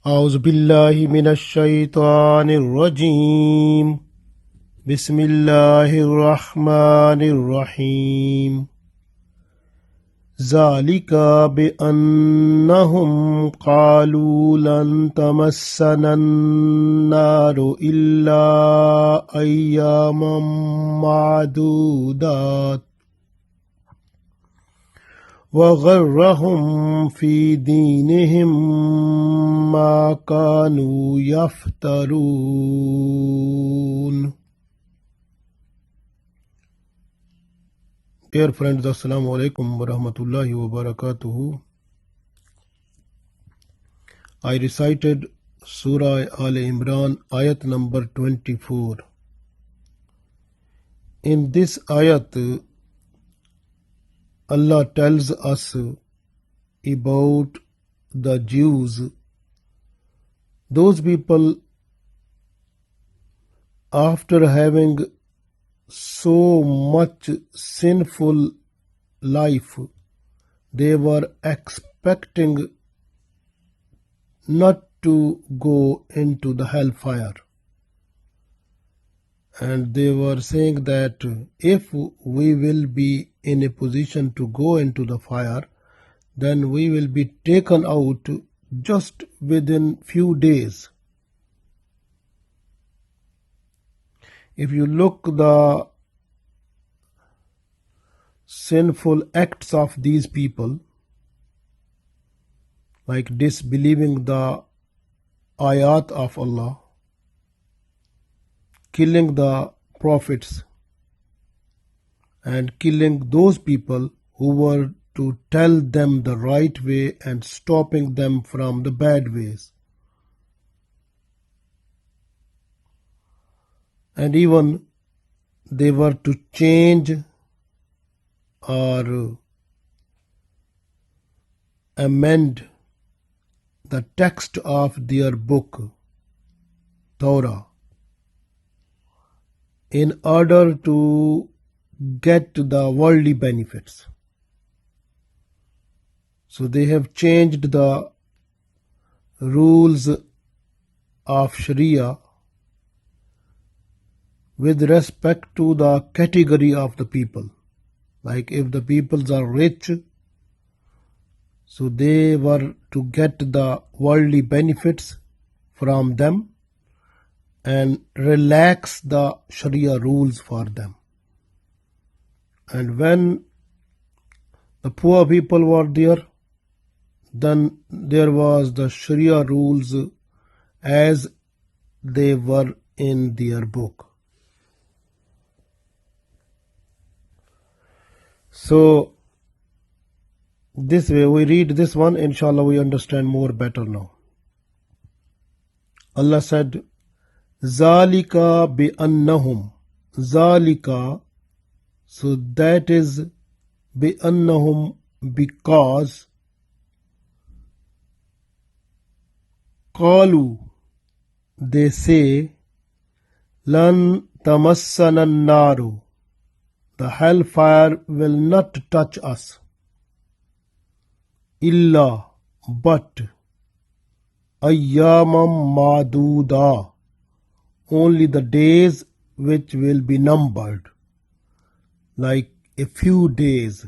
أعوذ بالله من الشيطان الرجيم بسم الله الرحمن الرحيم ذلك بأنهم قالوا لن تمسنا النار إلا أياما معدودات وغرهم في دينهم ما كانوا يفترون. Dear friends, Assalamu alaikum wa rahmatullahi wa barakatuhu. I recited Surah Aal-i-Imraan Ayat number 24. In this ayat, Allah tells us about the Jews, those people after having so much sinful life, they were expecting not to go into the hellfire. And they were saying that if we will be in a position to go into the fire, then we will be taken out just within few days. If you look the sinful acts of these people, like disbelieving the ayat of Allah, killing the prophets, and killing those people who were to tell them the right way and stopping them from the bad ways. And even they were to change or amend the text of their book, Torah, in order to get the worldly benefits. So they have changed the rules of Sharia with respect to the category of the people. Like if the peoples are rich, so they were to get the worldly benefits from them and relax the Sharia rules for them. And when the poor people were there, then there was the Sharia rules as they were in their book. So this way we read this one, inshallah we understand more better now. Allah said, Zalika bi annahum. Zalika, so that is bi annahum, because qalu, they say, lan tamassana naru, the hellfire will not touch us, illa, but, ayyamam maduda, only the days which will be numbered, like a few days.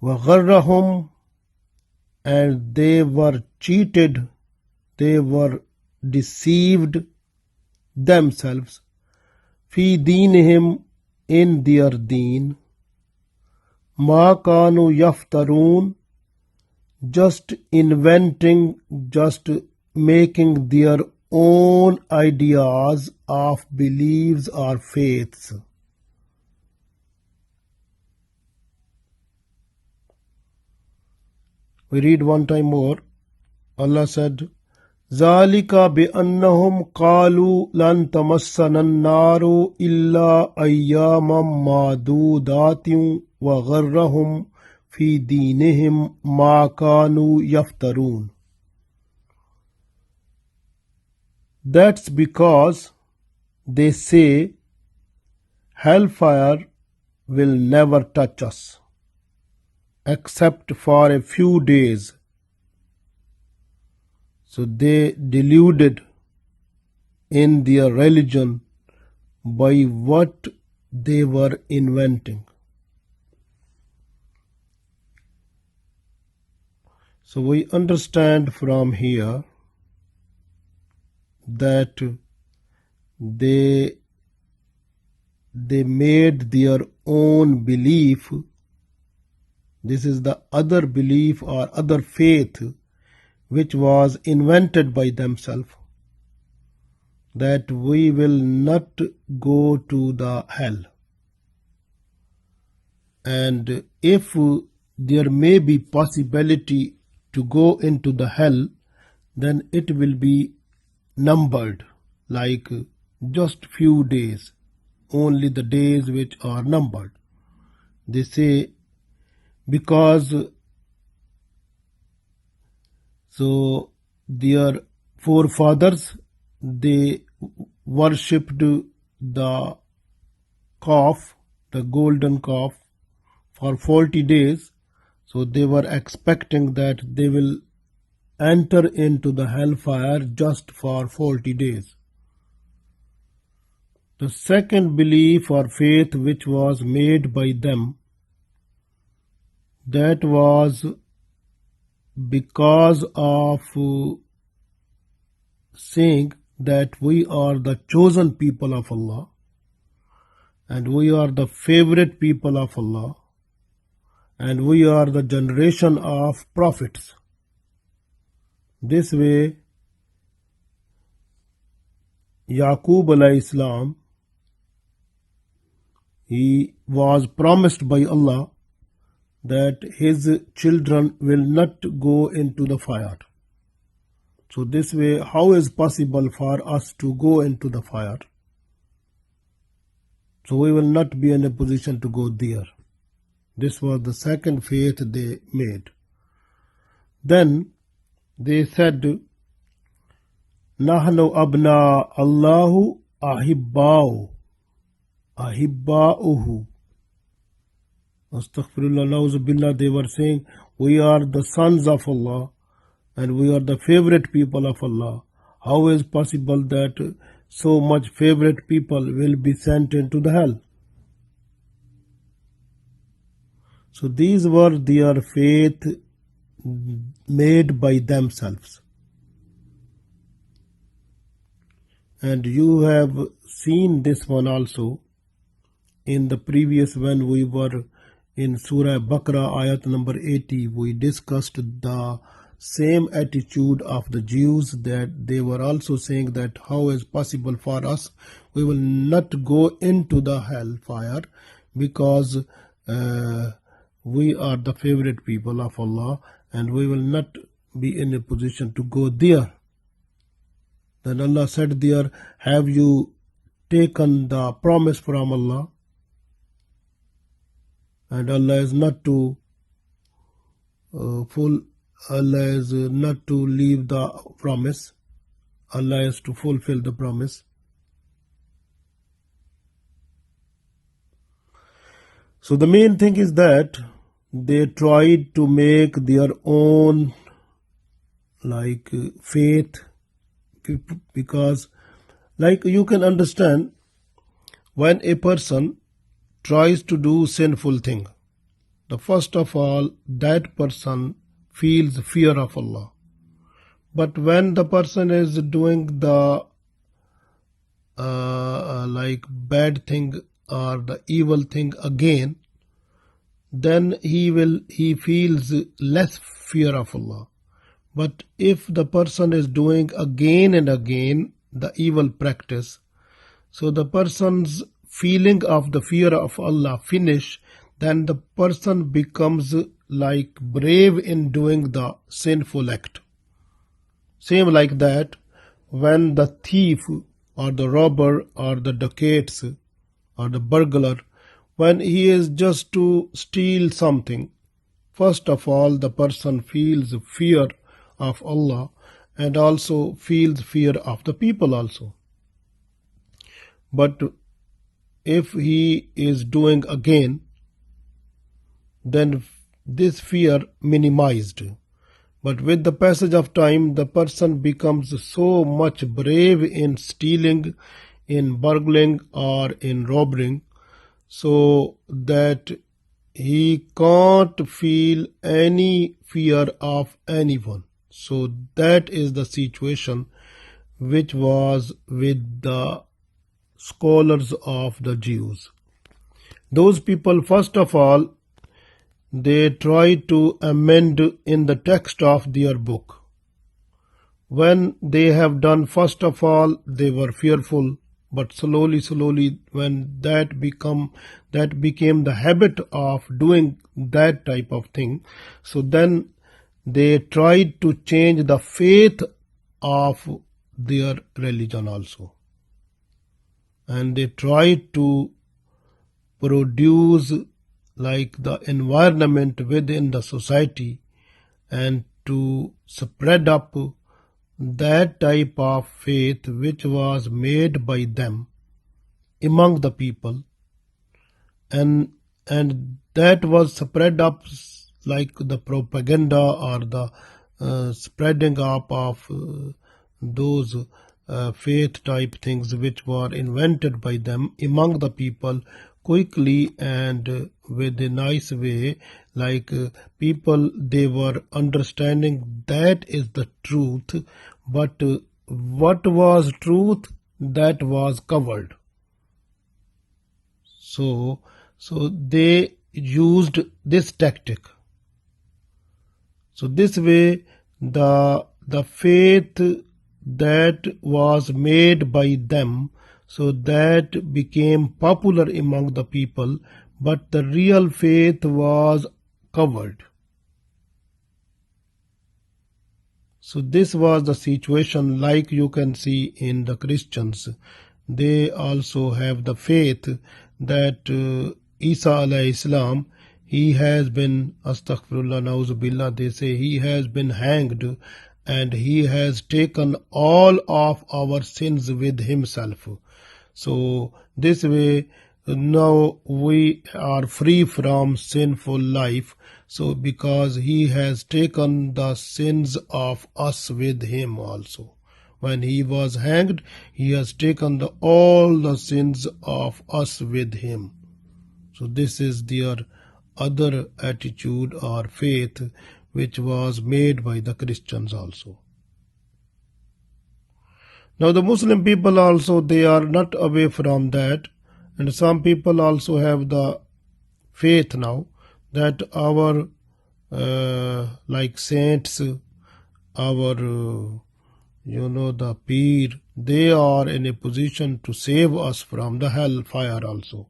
وَغَرَّهُمْ, and they were cheated, they were deceived themselves, فِي دِينِهِمْ, in their deen, مَا كَانُوا يَفْتَرُونَ, just inventing, just making their own ideas of beliefs or faiths. We read one time more. Allah said, ذَلِكَ بِأَنَّهُمْ قَالُوا لَن تَمَسَّنَا النَّارُ إِلَّا أَيَّامًا مَعْدُودَاتٍ وَغَرَّهُمْ فِي دِينِهِمْ مَا كَانُوا يَفْتَرُونَ. That's because they say hellfire will never touch us except for a few days. So they deluded in their religion by what they were inventing. So we understand from here that they made their own belief. This is the other belief or other faith which was invented by themselves, that we will not go to the hell. And if there may be possibility to go into the hell, then it will be numbered, like just few days, only the days which are numbered. They say because so their forefathers, they worshipped the calf, the golden calf, for 40 days. So they were expecting that they will enter into the hellfire just for 40 days. The second belief or faith which was made by them, that was because of saying that we are the chosen people of Allah and we are the favorite people of Allah and we are the generation of prophets. This way, Yaqub alayhi salam, he was promised by Allah that his children will not go into the fire. So this way, how is possible for us to go into the fire? So we will not be in a position to go there. This was the second faith they made. Then they said, Nahnu abna Allahu ahibba'u. Ahibba'uhu. Astaghfirullah, na'uzubillah, they were saying, we are the sons of Allah and we are the favorite people of Allah. How is possible that so much favorite people will be sent into the hell? So these were their faith made by themselves. And you have seen this one also in the previous, when we were in Surah Baqarah Ayat number 80, we discussed the same attitude of the Jews, that they were also saying that how is possible for us, we will not go into the hellfire because we are the favorite people of Allah and we will not be in a position to go there. Then Allah said there, have you taken the promise from Allah? And Allah is not to Allah is not to leave the promise. Allah is to fulfill the promise. So the main thing is that they tried to make their own like faith, because like you can understand, when a person tries to do sinful thing, the first of all that person feels fear of Allah. But when the person is doing the like bad thing or the evil thing again, then he feels less fear of Allah. But if the person is doing again and again the evil practice, so the person's feeling of the fear of Allah finish, then the person becomes like brave in doing the sinful act. Same like that, when the thief or the robber or the dacoits or the burglar, when he is just to steal something, first of all the person feels fear of Allah and also feels fear of the people also. But if he is doing again, then this fear minimized. But with the passage of time, the person becomes so much brave in stealing, in burgling, or in robbing, so that he can't feel any fear of anyone. So that is the situation which was with the scholars of the Jews. Those people, first of all, they tried to amend in the text of their book. When they have done, first of all, they were fearful, but slowly, when that became the habit of doing that type of thing, so then they tried to change the faith of their religion also. And they tried to produce like the environment within the society and to spread up that type of faith which was made by them among the people, and that was spread up like the propaganda or the spreading up of those faith type things which were invented by them among the people quickly and with a nice way, like people, they were understanding that is the truth, but what was truth, that was covered. So they used this tactic. So this way the faith that was made by them, so that became popular among the people, but the real faith was covered. So this was the situation, like you can see in the Christians. They also have the faith that Isa alayhi salam, he has been, astaghfirullah, nauzubillah, they say he has been hanged and he has taken all of our sins with himself. So this way now we are free from sinful life. So because he has taken the sins of us with him also. When he was hanged, he has taken all the sins of us with him. So this is their other attitude or faith which was made by the Christians also. Now the Muslim people also, they are not away from that, and some people also have the faith now that our like saints, our the peer, they are in a position to save us from the hellfire also.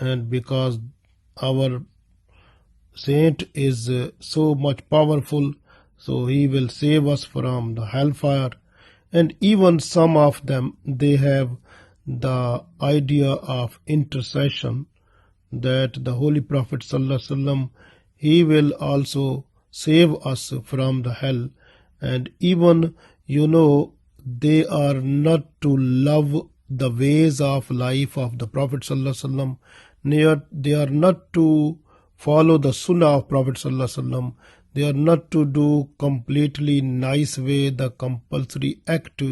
And because our saint is so much powerful, so he will save us from the hellfire. And even some of them, they have the idea of intercession, that the Holy Prophet ﷺ, he will also save us from the hell. And even, they are not to love the ways of life of the Prophet ﷺ. They are not to follow the Sunnah of Prophet ﷺ. They are not to do completely nice way the compulsory act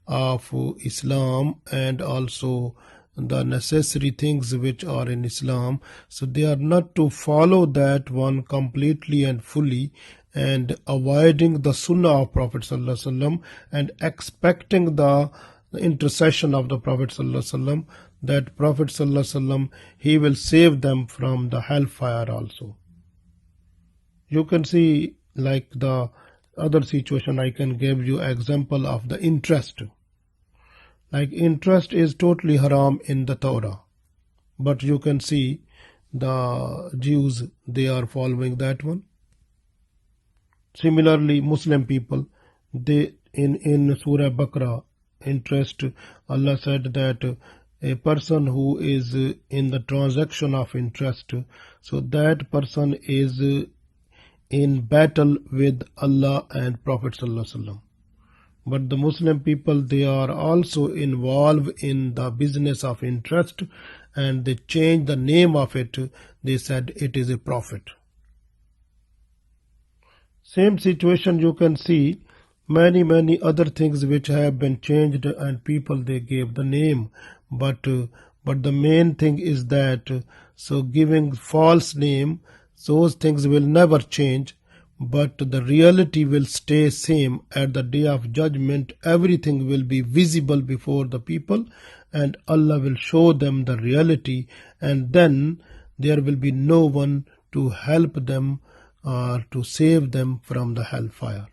of Islam and also the necessary things which are in Islam. So they are not to follow that one completely and fully and avoiding the Sunnah of Prophet ﷺ and expecting the intercession of the Prophet ﷺ, that Prophet ﷺ, he will save them from the hellfire also. You can see like the other situation, I can give you example of the interest. Like interest is totally haram in the Torah, but you can see the Jews, they are following that one. Similarly, Muslim people, they in Surah Baqarah, interest, Allah said that a person who is in the transaction of interest, so that person is in battle with Allah and Prophet ﷺ. But the Muslim people, they are also involved in the business of interest, and they changed the name of it. They said it is a prophet. Same situation you can see many other things which have been changed, and people they gave the name, but the main thing is that so giving false name, those things will never change, but the reality will stay same. At the day of judgment, everything will be visible before the people, and Allah will show them the reality, and then there will be no one to help them or to save them from the hellfire.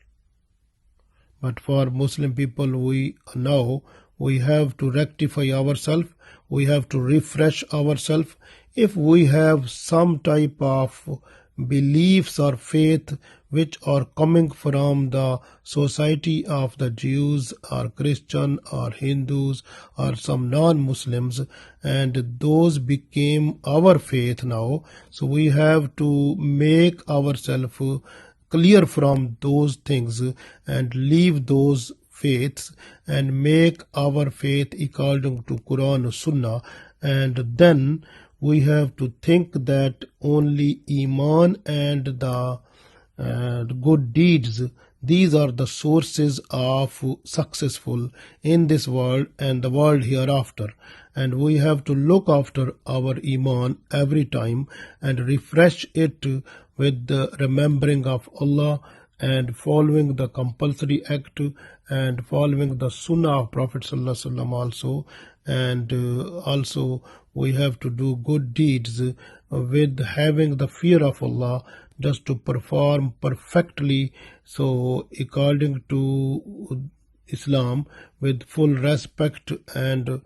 But for Muslim people, we know we have to rectify ourselves, we have to refresh ourselves. If we have some type of beliefs or faith which are coming from the society of the Jews or Christian or Hindus or some non-Muslims, and those became our faith now, so we have to make ourselves clear from those things and leave those faiths and make our faith according to Quran and Sunnah. And then we have to think that only Iman and the good deeds, these are the sources of successful in this world and the world hereafter. And we have to look after our Iman every time and refresh it with the remembering of Allah and following the compulsory act and following the Sunnah of Prophet ﷺ also. And also we have to do good deeds with having the fear of Allah, just to perform perfectly, so according to Islam, with full respect, and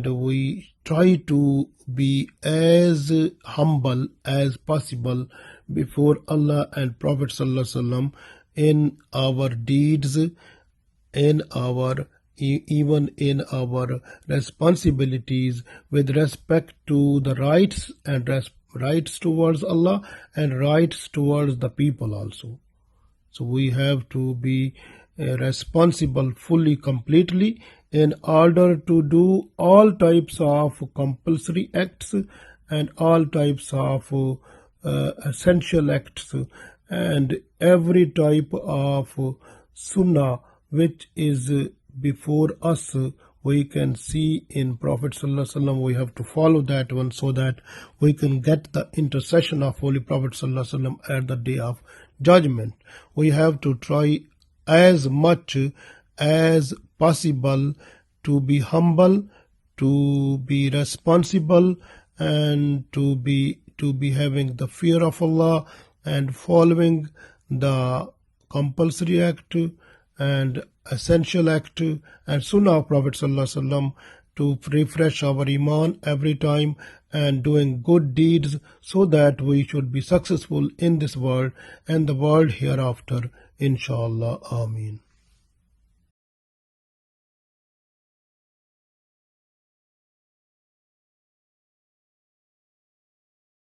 we try to be as humble as possible before Allah and Prophet ﷺ in our deeds, in our even in our responsibilities, with respect to the rights and rights towards Allah and rights towards the people also. So we have to be responsible fully, completely, in order to do all types of compulsory acts and all types of essential acts, and every type of sunnah which is before us, we can see in Prophet ﷺ. We have to follow that one so that we can get the intercession of Holy Prophet ﷺ at the day of judgment. We have to try as much as possible to be humble, to be responsible, and to be having the fear of Allah and following the compulsory act and essential act and Sunnah of Prophet ﷺ, to refresh our Iman every time and doing good deeds so that we should be successful in this world and the world hereafter, inshallah. Ameen.